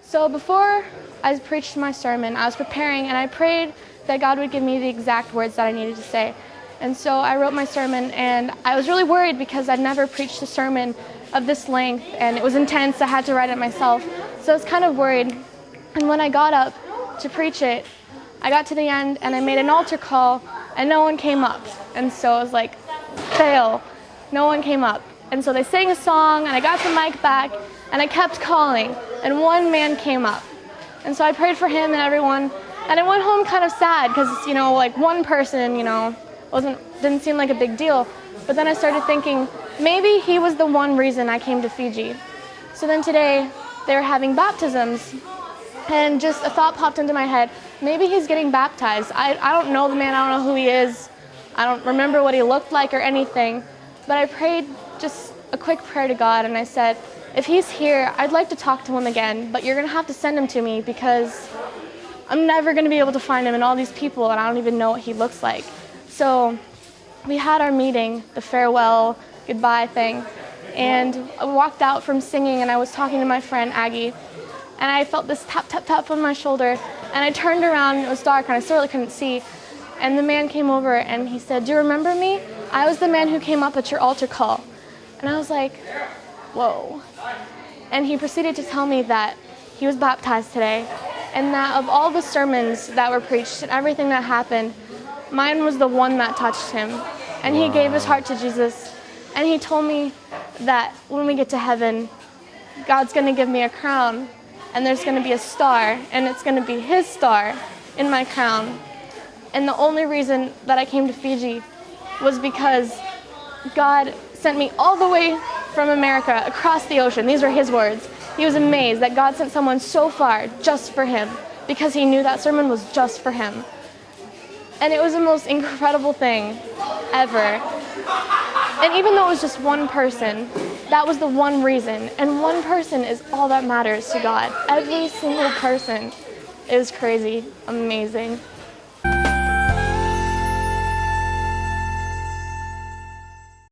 So before I preached my sermon, I was preparing and I prayed that God would give me the exact words that I needed to say. And so I wrote my sermon, and I was really worried because I'd never preached a sermon of this length, and it was intense. I had to write it myself. So I was kind of worried. And when I got up to preach it, I got to the end and I made an altar call and no one came up. And so I was like, fail. No one came up. And so they sang a song and I got the mic back and I kept calling and one man came up. And so I prayed for him and everyone, and I went home kind of sad because, like one person, didn't seem like a big deal. But then I started thinking, maybe he was the one reason I came to Fiji. So then today they were having baptisms, and just a thought popped into my head. Maybe he's getting baptized. I don't know the man. I don't know who he is. I don't remember what he looked like or anything. But I prayed just a quick prayer to God, and I said, if he's here, I'd like to talk to him again, but you're going to have to send him to me because I'm never going to be able to find him and all these people, and I don't even know what he looks like. So we had our meeting, the farewell, goodbye thing, and I walked out from singing, and I was talking to my friend Aggie, and I felt this tap, tap, tap on my shoulder, and I turned around, and it was dark, and I really couldn't see, and the man came over, and he said, do you remember me? I was the man who came up at your altar call. And I was like, whoa. And he proceeded to tell me that he was baptized today, and that of all the sermons that were preached and everything that happened, mine was the one that touched him. And he gave his heart to Jesus, and he told me that when we get to heaven, God's going to give me a crown, and there's going to be a star, and it's going to be his star in my crown. And the only reason that I came to Fiji was because God sent me all the way from America across the ocean. These are his words. He was amazed that God sent someone so far just for him, because he knew that sermon was just for him. And it was the most incredible thing ever. And even though it was just one person, that was the one reason. And one person is all that matters to God. Every single person is crazy, amazing.